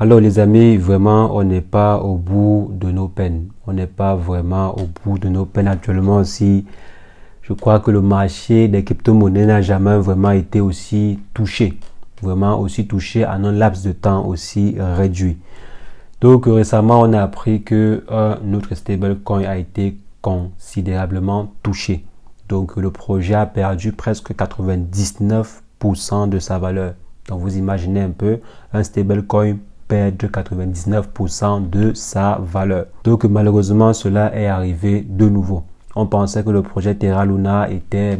Alors les amis, vraiment, on n'est pas au bout de nos peines. On n'est pas vraiment au bout de nos peines actuellement aussi. Je crois que le marché des crypto-monnaies n'a jamais vraiment été aussi touché. Vraiment aussi touché en un laps de temps aussi réduit. Donc récemment, on a appris que notre stablecoin a été considérablement touché. Donc le projet a perdu presque 99% de sa valeur. Donc vous imaginez un peu un stablecoin perdre 99% de sa valeur. Donc malheureusement, cela est arrivé de nouveau. On pensait que le projet Terra Luna était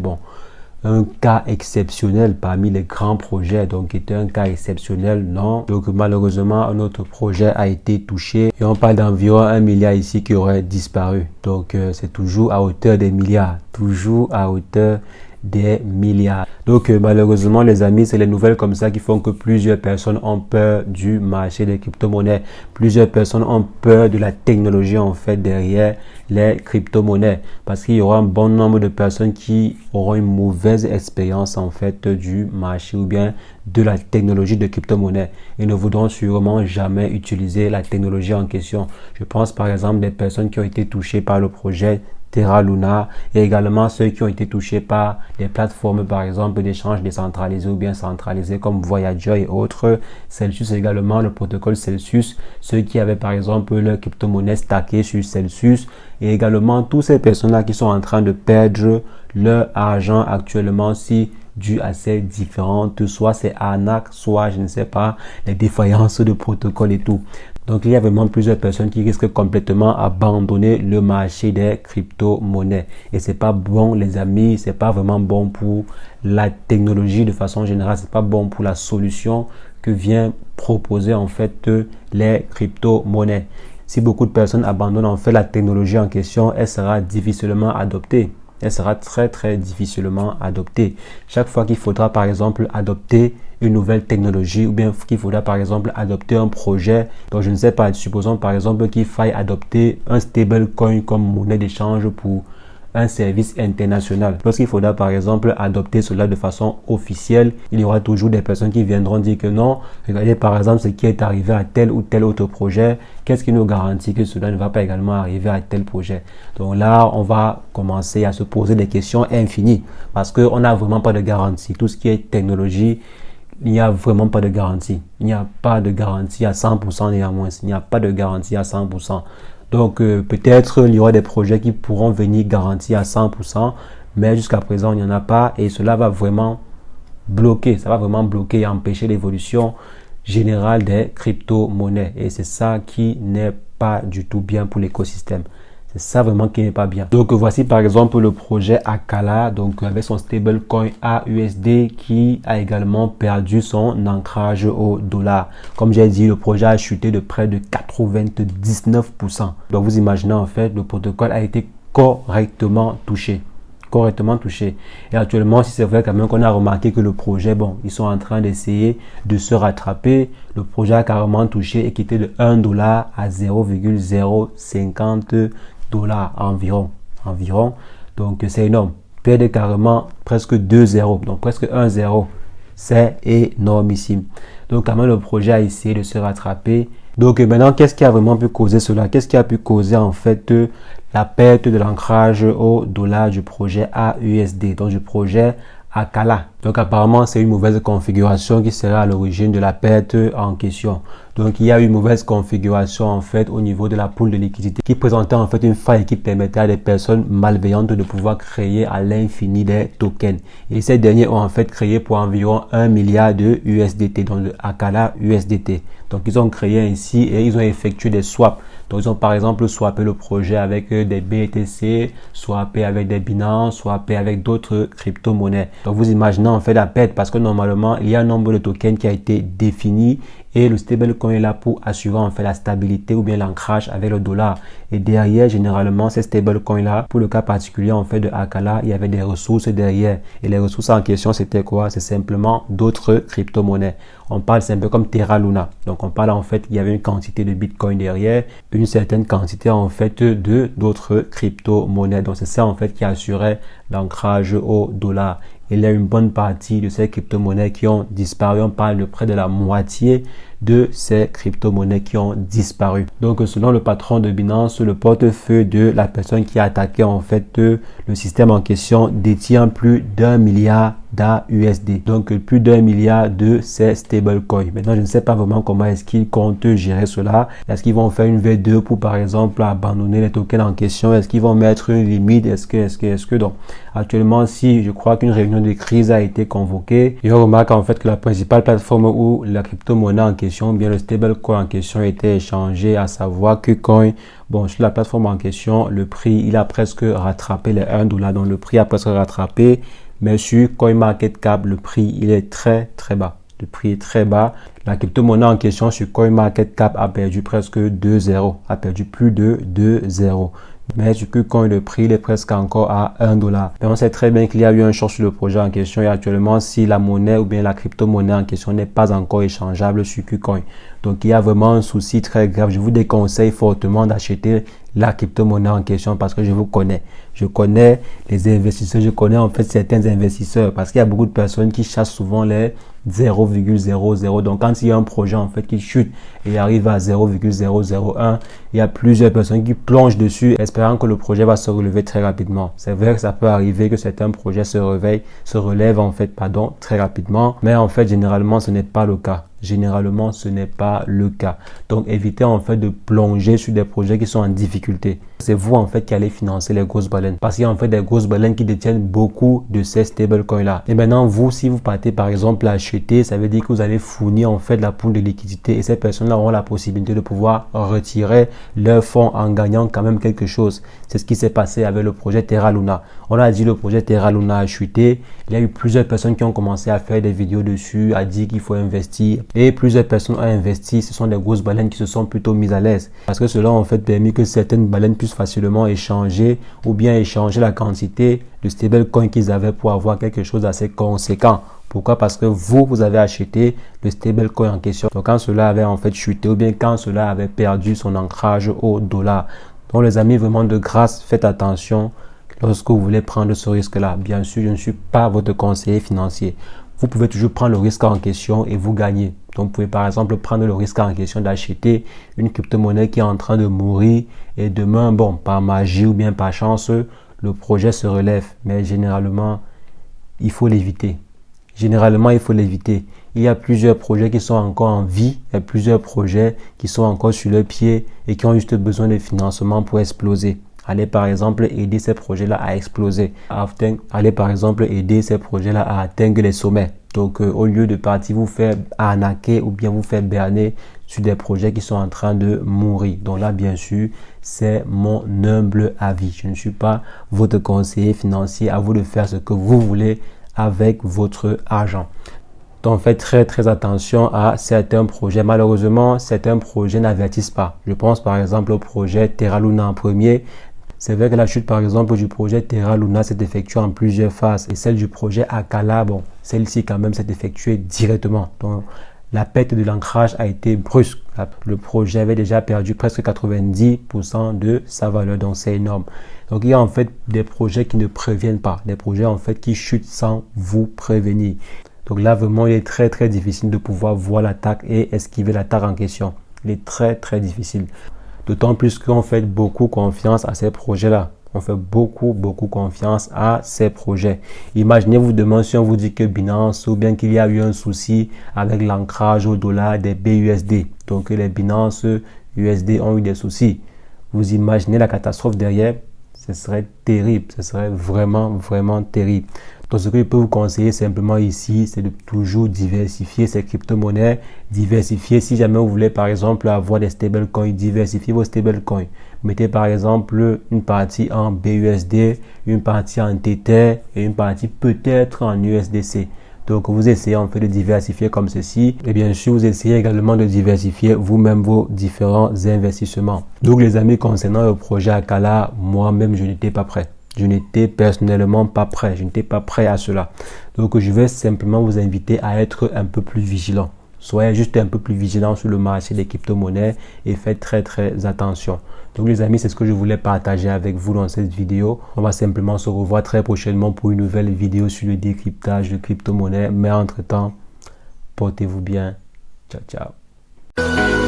un cas exceptionnel parmi les grands projets, donc était un cas exceptionnel, non. Donc malheureusement, notre projet a été touché et on parle d'environ 1 milliard ici qui aurait disparu. Donc c'est toujours à hauteur des milliards, toujours à hauteur des milliards. Donc malheureusement les amis, c'est les nouvelles comme ça qui font que plusieurs personnes ont peur du marché des crypto-monnaies. Plusieurs personnes ont peur de la technologie en fait derrière les crypto-monnaies, parce qu'il y aura un bon nombre de personnes qui auront une mauvaise expérience en fait du marché ou bien de la technologie de crypto-monnaie et ne voudront sûrement jamais utiliser la technologie en question. Je pense par exemple des personnes qui ont été touchées par le projet Terra Luna et également ceux qui ont été touchés par des plateformes par exemple d'échange décentralisés ou bien centralisés comme Voyager et autres, Celsius également, le protocole Celsius, ceux qui avaient par exemple leur crypto-monnaie stackée sur Celsius et également toutes ces personnes-là qui sont en train de perdre leur argent actuellement dû à ces différentes, soit c'est arnaques, soit je ne sais pas, les défaillances de protocole et tout. Donc, il y a vraiment plusieurs personnes qui risquent complètement d'abandonner le marché des crypto-monnaies. Et c'est pas bon, les amis, c'est pas vraiment bon pour la technologie de façon générale. C'est pas bon pour la solution que vient proposer en fait les crypto-monnaies. Si beaucoup de personnes abandonnent en fait la technologie en question, elle sera difficilement adoptée. Elle sera très très difficilement adoptée. Chaque fois qu'il faudra par exemple adopter une nouvelle technologie ou bien qu'il faudra par exemple adopter un projet, donc je ne sais pas, supposons par exemple qu'il faille adopter un stablecoin comme monnaie d'échange pour un service international. Lorsqu'il faudra par exemple adopter cela de façon officielle, il y aura toujours des personnes qui viendront dire que non, regardez par exemple ce qui est arrivé à tel ou tel autre projet, qu'est-ce qui nous garantit que cela ne va pas également arriver à tel projet? Donc là, on va commencer à se poser des questions infinies parce qu'on n'a vraiment pas de garantie. Tout ce qui est technologie, il n'y a vraiment pas de garantie. Il n'y a pas de garantie à 100% néanmoins. Il n'y a pas de garantie à 100%. Donc peut-être il y aura des projets qui pourront venir garantir à 100%, mais jusqu'à présent il n'y en a pas et cela va vraiment bloquer, et empêcher l'évolution générale des crypto-monnaies et c'est ça qui n'est pas du tout bien pour l'écosystème. C'est ça vraiment qui n'est pas bien. Donc voici par exemple le projet Akala, donc avec son stablecoin AUSD qui a également perdu son ancrage au dollar. Comme j'ai dit, le projet a chuté de près de 99%. Donc vous imaginez en fait, le protocole a été correctement touché. Et actuellement, si c'est vrai quand même qu'on a remarqué que le projet, ils sont en train d'essayer de se rattraper. Le projet a carrément touché et quitté de 1 dollar à 0,050 dollars environ. Donc c'est énorme. Perdre carrément presque 2 zéros, donc presque 1 zéro. C'est énormissime. Donc quand même le projet a essayé de se rattraper. Donc maintenant, qu'est-ce qui a vraiment pu causer cela? Qu'est-ce qui a pu causer en fait la perte de l'ancrage au dollar du projet AUSD, donc du projet Akala? Donc apparemment, c'est une mauvaise configuration qui sera à l'origine de la perte en question. Donc il y a eu une mauvaise configuration en fait au niveau de la pool de liquidité qui présentait en fait une faille qui permettait à des personnes malveillantes de pouvoir créer à l'infini des tokens. Et ces derniers ont en fait créé pour environ 1 milliard de USDT, donc de Akala USDT. Donc ils ont créé ainsi et ils ont effectué des swaps. Donc ils ont par exemple swappé le projet avec des BTC, swappé avec des Binance, swappé avec d'autres crypto-monnaies. Donc vous imaginez en fait la perte parce que normalement il y a un nombre de tokens qui a été défini et le stablecoin est là pour assurer en fait la stabilité ou bien l'ancrage avec le dollar. Et derrière, généralement, ces stablecoins là, pour le cas particulier en fait de Akala, il y avait des ressources derrière. Et les ressources en question, c'était quoi? C'est simplement d'autres crypto-monnaies. On parle, c'est un peu comme Terra Luna. Donc on parle en fait qu'il y avait une quantité de Bitcoin derrière, une certaine quantité en fait de d'autres crypto-monnaies. Donc c'est ça en fait qui assurait l'ancrage au dollar. Il y a une bonne partie de ces crypto-monnaies qui ont disparu. On parle de près de la moitié de ces crypto-monnaies qui ont disparu. Donc, selon le patron de Binance, le portefeuille de la personne qui a attaqué en fait le système en question détient plus d'1 milliard d'AUSD. Donc, plus d'1 milliard de ces stablecoins. Maintenant, je ne sais pas vraiment comment est-ce qu'ils comptent gérer cela. Est-ce qu'ils vont faire une V2 pour, par exemple, abandonner les tokens en question? Est-ce qu'ils vont mettre une limite? Est-ce que donc, actuellement, si je crois qu'une réunion de crise a été convoquée, et on remarque en fait que la principale plateforme où la crypto-monnaie en question, bien le stablecoin en question a été échangé, à savoir KuCoin. Bon, sur la plateforme en question, le prix, il a presque rattrapé les 1 $. Donc, le prix a presque rattrapé. Mais sur CoinMarketCap, le prix, il est très bas. Le prix est très bas. La crypto-monnaie en question sur CoinMarketCap a perdu presque 2-0, a perdu plus de 2-0. Mais sur KuCoin, le prix il est presque encore à 1 $. Mais on sait très bien qu'il y a eu un short sur le projet en question et actuellement, si la monnaie ou bien la crypto-monnaie en question n'est pas encore échangeable sur KuCoin. Donc, il y a vraiment un souci très grave. Je vous déconseille fortement d'acheter la crypto-monnaie en question parce que je vous connais. Je connais les investisseurs, je connais en fait certains investisseurs parce qu'il y a beaucoup de personnes qui chassent souvent les 0,00. Donc, quand il y a un projet en fait qui chute et arrive à 0,001, il y a plusieurs personnes qui plongent dessus espérant que le projet va se relever très rapidement. C'est vrai que ça peut arriver que certains projets se relèvent en fait, très rapidement. Mais en fait, généralement, ce n'est pas le cas. Généralement, ce n'est pas le cas. Donc, évitez en fait de plonger sur des projets qui sont en difficulté. C'est vous en fait qui allez financer les grosses baleines. Parce qu'il y a en fait des grosses baleines qui détiennent beaucoup de ces stablecoins là. Et maintenant, vous, si vous partez par exemple à acheter, ça veut dire que vous allez fournir en fait la pool de liquidité et ces personnes-là auront la possibilité de pouvoir retirer leurs fonds en gagnant quand même quelque chose. C'est ce qui s'est passé avec le projet Terra Luna. On a dit le projet Terra Luna a chuté. Il y a eu plusieurs personnes qui ont commencé à faire des vidéos dessus, à dire qu'il faut investir. Et plusieurs personnes ont investi. Ce sont des grosses baleines qui se sont plutôt mises à l'aise. Parce que cela a en fait permis que certaines baleines puissent facilement échanger ou bien échanger la quantité de stablecoin qu'ils avaient pour avoir quelque chose d'assez conséquent. Pourquoi? Parce que vous avez acheté le stablecoin en question. Donc, quand cela avait en fait chuté ou bien quand cela avait perdu son ancrage au dollar. Donc, les amis, vraiment de grâce, faites attention lorsque vous voulez prendre ce risque-là. Bien sûr, je ne suis pas votre conseiller financier. Vous pouvez toujours prendre le risque en question et vous gagner. Donc, vous pouvez par exemple prendre le risque en question d'acheter une crypto-monnaie qui est en train de mourir et demain, bon, par magie ou bien par chance, le projet se relève. Mais généralement, il faut l'éviter. Généralement, il faut l'éviter. Il y a plusieurs projets qui sont encore en vie. Il y a plusieurs projets qui sont encore sur le pied et qui ont juste besoin de financement pour exploser. Allez par exemple aider ces projets-là à exploser. Allez par exemple aider ces projets-là à atteindre les sommets. Donc au lieu de partir vous faire arnaquer ou bien vous faire berner sur des projets qui sont en train de mourir. Donc là bien sûr c'est mon humble avis. Je ne suis pas votre conseiller financier. À vous de faire ce que vous voulez avec votre argent. Donc faites très attention à certains projets. Malheureusement, certains projets n'avertissent pas. Je pense par exemple au projet Terra Luna en premier. C'est vrai que la chute par exemple du projet Terra Luna s'est effectuée en plusieurs phases. Et celle du projet Akala, bon, celle-ci quand même s'est effectuée directement. Donc la perte de l'ancrage a été brusque. Le projet avait déjà perdu presque 90% de sa valeur. Donc c'est énorme. Donc il y a en fait des projets qui ne préviennent pas. Des projets en fait qui chutent sans vous prévenir. Donc là, vraiment, il est très difficile de pouvoir voir l'attaque et esquiver l'attaque en question. Il est très difficile. D'autant plus qu'on fait beaucoup confiance à ces projets-là. On fait beaucoup confiance à ces projets. Imaginez-vous demain si on vous dit que Binance ou bien qu'il y a eu un souci avec l'ancrage au dollar des BUSD. Donc les Binance USD ont eu des soucis. Vous imaginez la catastrophe derrière? Ce serait terrible. Ce serait vraiment terrible. Donc, ce que je peux vous conseiller simplement ici, c'est de toujours diversifier ces crypto-monnaies. Diversifier, si jamais vous voulez par exemple avoir des stablecoins, diversifiez vos stablecoins. Mettez par exemple une partie en BUSD, une partie en Tether et une partie peut-être en USDC. Donc, vous essayez en fait de diversifier comme ceci. Et bien sûr, vous essayez également de diversifier vous-même vos différents investissements. Donc, les amis, concernant le projet Akala, moi-même, je n'étais pas prêt. Je n'étais personnellement pas prêt. Je n'étais pas prêt à cela. Donc, je vais simplement vous inviter à être un peu plus vigilant. Soyez juste un peu plus vigilant sur le marché des crypto-monnaies et faites très attention. Donc, les amis, c'est ce que je voulais partager avec vous dans cette vidéo. On va simplement se revoir très prochainement pour une nouvelle vidéo sur le décryptage de crypto-monnaies. Mais entre-temps, portez-vous bien. Ciao. Bye.